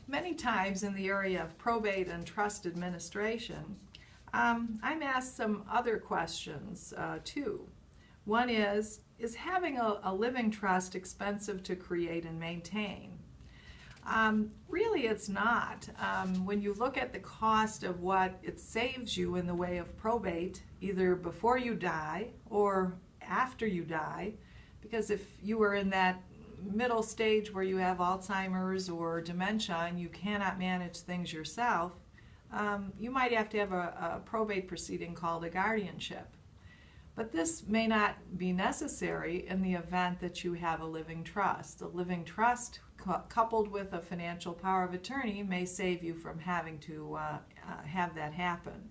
Many times in the area of probate and trust administration, I'm asked some other questions too. One is having a living trust expensive to create and maintain? Really it's not. When you look at the cost of what it saves you in the way of probate, either before you die or after you die, because if you were in that middle stage where you have Alzheimer's or dementia and you cannot manage things yourself, you might have to have a probate proceeding called a guardianship. But this may not be necessary in the event that you have a living trust. A living trust coupled with a financial power of attorney may save you from having to have that happen.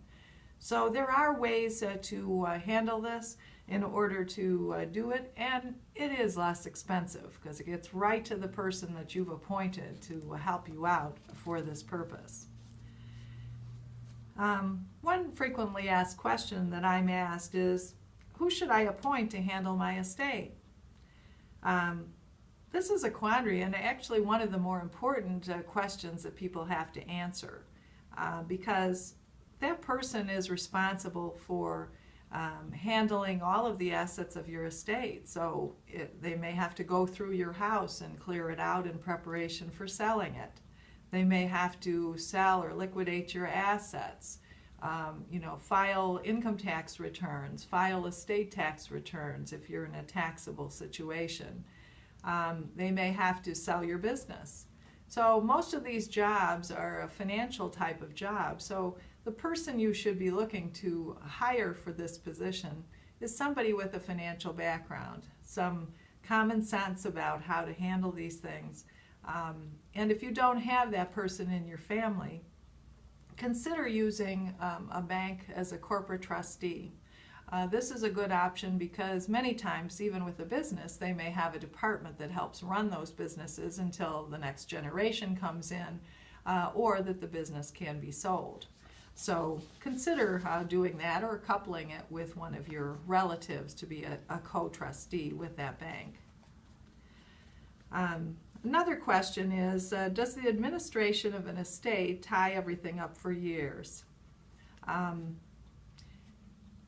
So there are ways to handle this in order to do it, and it is less expensive because it gets right to the person that you've appointed to help you out for this purpose. One frequently asked question that I'm asked is, who should I appoint to handle my estate? This is a quandary, and actually one of the more important questions that people have to answer, because that person is responsible for handling all of the assets of your estate. So they may have to go through your house and clear it out in preparation for selling it. They may have to sell or liquidate your assets, file income tax returns, file estate tax returns if you're in a taxable situation. They may have to sell your business. So most of these jobs are a financial type of job. So the person you should be looking to hire for this position is somebody with a financial background, some common sense about how to handle these things. And if you don't have that person in your family, consider using a bank as a corporate trustee. This is a good option because many times, even with a business, they may have a department that helps run those businesses until the next generation comes in, or that the business can be sold. So consider doing that or coupling it with one of your relatives to be a co-trustee with that bank. Another question is, does the administration of an estate tie everything up for years?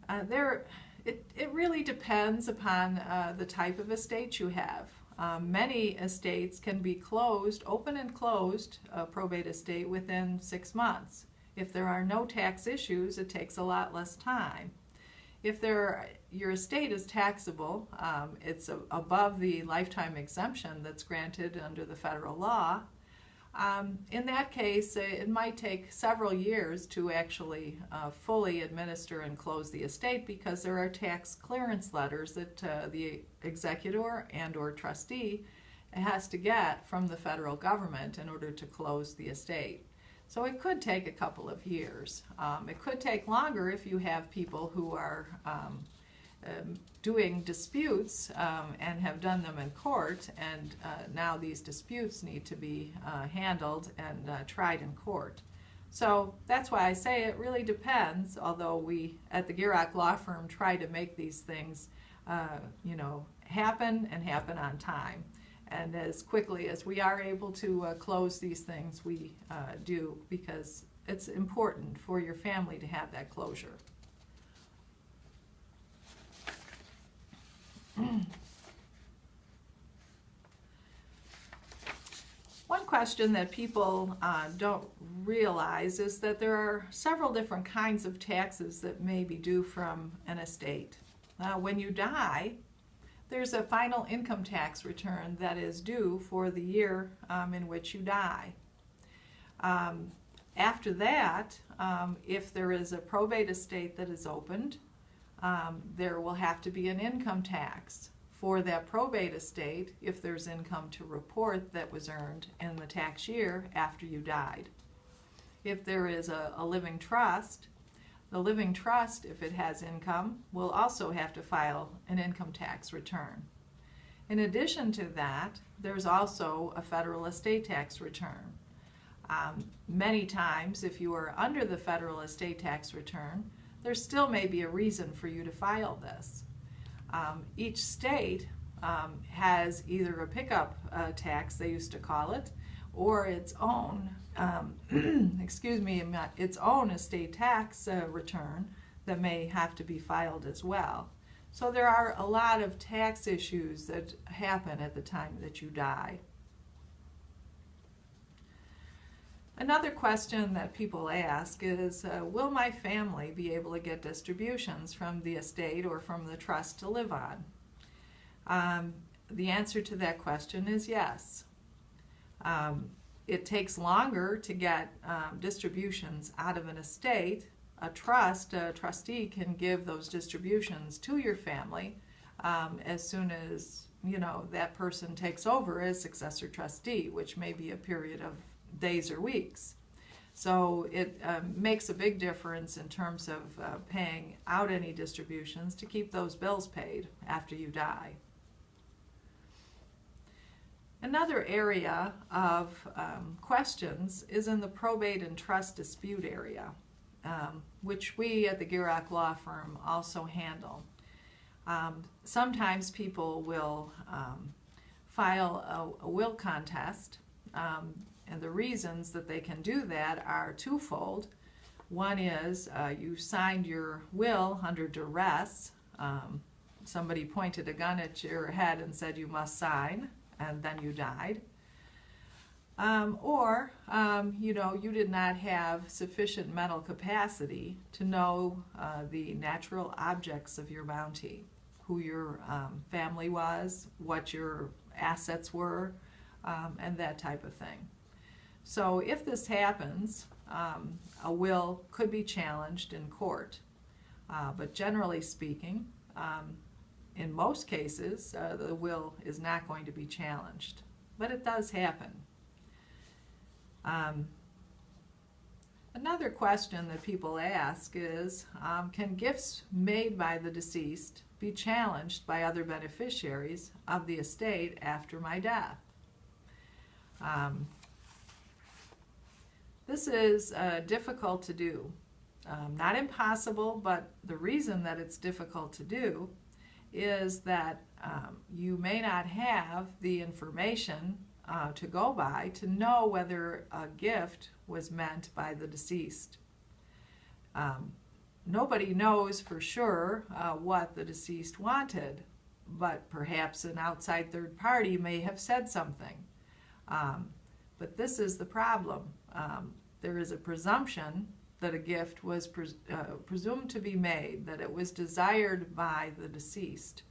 It really depends upon the type of estate you have. Many estates can be closed, open and closed, a probate estate, within 6 months. If there are no tax issues, it takes a lot less time. If your estate is taxable, it's above the lifetime exemption that's granted under the federal law, in that case, it might take several years to actually fully administer and close the estate because there are tax clearance letters that the executor and or trustee has to get from the federal government in order to close the estate. So it could take a couple of years. It could take longer if you have people who are doing disputes and have done them in court, and now these disputes need to be handled and tried in court. So that's why I say it really depends, although we at the Gierach Law Firm try to make these things happen and happen on time. And as quickly as we are able to close these things, we do, because it's important for your family to have that closure. One question that people don't realize is that there are several different kinds of taxes that may be due from an estate. When you die, there's a final income tax return that is due for the year in which you die. After that, if there is a probate estate that is opened, there will have to be an income tax for that probate estate if there's income to report that was earned in the tax year after you died. If there is a living trust, the living trust, if it has income, will also have to file an income tax return. In addition to that, there's also a federal estate tax return. Many times, if you are under the federal estate tax return, there still may be a reason for you to file this. Each state has either a pickup tax, they used to call it, or its own, excuse me, its own estate tax return that may have to be filed as well. So there are a lot of tax issues that happen at the time that you die. Another question that people ask is, will my family be able to get distributions from the estate or from the trust to live on? The answer to that question is yes. It takes longer to get distributions out of an estate. A trustee can give those distributions to your family as soon as, you know, that person takes over as successor trustee, which may be a period of days or weeks. So it makes a big difference in terms of paying out any distributions to keep those bills paid after you die. Another area of questions is in the probate and trust dispute area, which we at the Gierach Law Firm also handle. Sometimes people will file a will contest, and the reasons that they can do that are twofold. One is you signed your will under duress. Somebody pointed a gun at your head and said you must sign, and then you died. Or you know, you did not have sufficient mental capacity to know the natural objects of your bounty, who your family was, what your assets were, and that type of thing. So if this happens, a will could be challenged in court. But generally speaking, in most cases, the will is not going to be challenged. But it does happen. Another question that people ask is, can gifts made by the deceased be challenged by other beneficiaries of the estate after my death? This is difficult to do. Not impossible, but the reason that it's difficult to do is that you may not have the information to go by to know whether a gift was meant by the deceased. Nobody knows for sure what the deceased wanted, but perhaps an outside third party may have said something. But this is the problem. There is a presumption that a gift was presumed to be made, that it was desired by the deceased.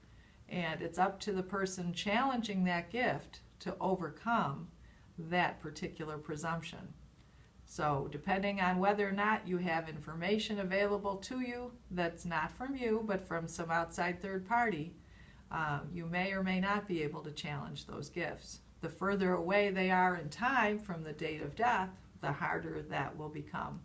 And it's up to the person challenging that gift to overcome that particular presumption. So depending on whether or not you have information available to you that's not from you, but from some outside third party, you may or may not be able to challenge those gifts. The further away they are in time from the date of death, the harder that will become.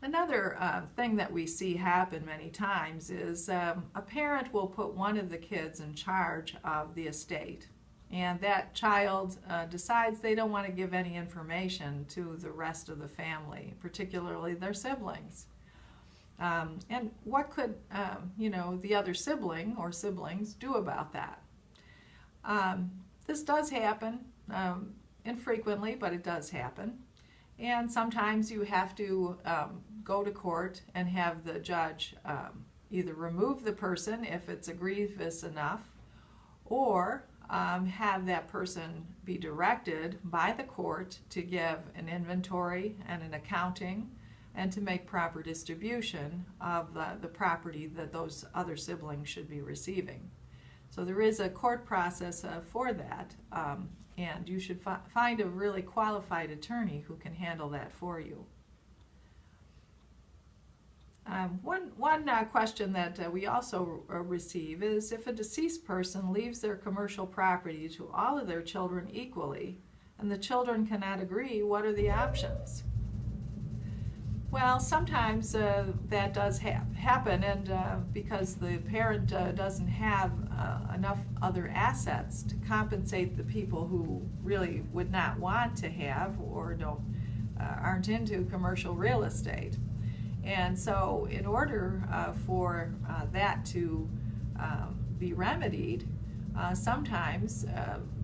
Another thing that we see happen many times is a parent will put one of the kids in charge of the estate, and that child decides they don't want to give any information to the rest of the family, particularly their siblings. And what could you know, the other sibling or siblings do about that? This does happen, infrequently, but it does happen. And sometimes you have to go to court and have the judge either remove the person if it's egregious enough, or have that person be directed by the court to give an inventory and an accounting and to make proper distribution of the property that those other siblings should be receiving. So there is a court process for that, and you should find a really qualified attorney who can handle that for you. One question that we also receive is, if a deceased person leaves their commercial property to all of their children equally, and the children cannot agree, what are the options? Well, sometimes that does happen, and because the parent doesn't have enough other assets to compensate the people who really would not want to have or aren't into commercial real estate. And so in order for that to be remedied, sometimes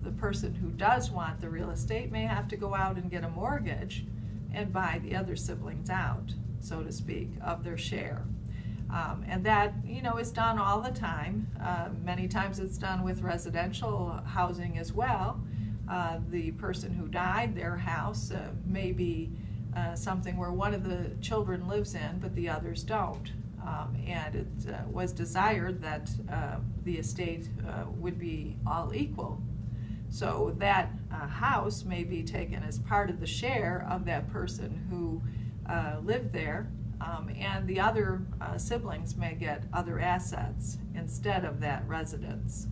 the person who does want the real estate may have to go out and get a mortgage and buy the other siblings out, so to speak, of their share. And that, is done all the time. Many times it's done with residential housing as well. The person who died, their house may be something where one of the children lives in, but the others don't. And it was desired that the estate would be all equal. So that house may be taken as part of the share of that person who lived there, and the other siblings may get other assets instead of that residence.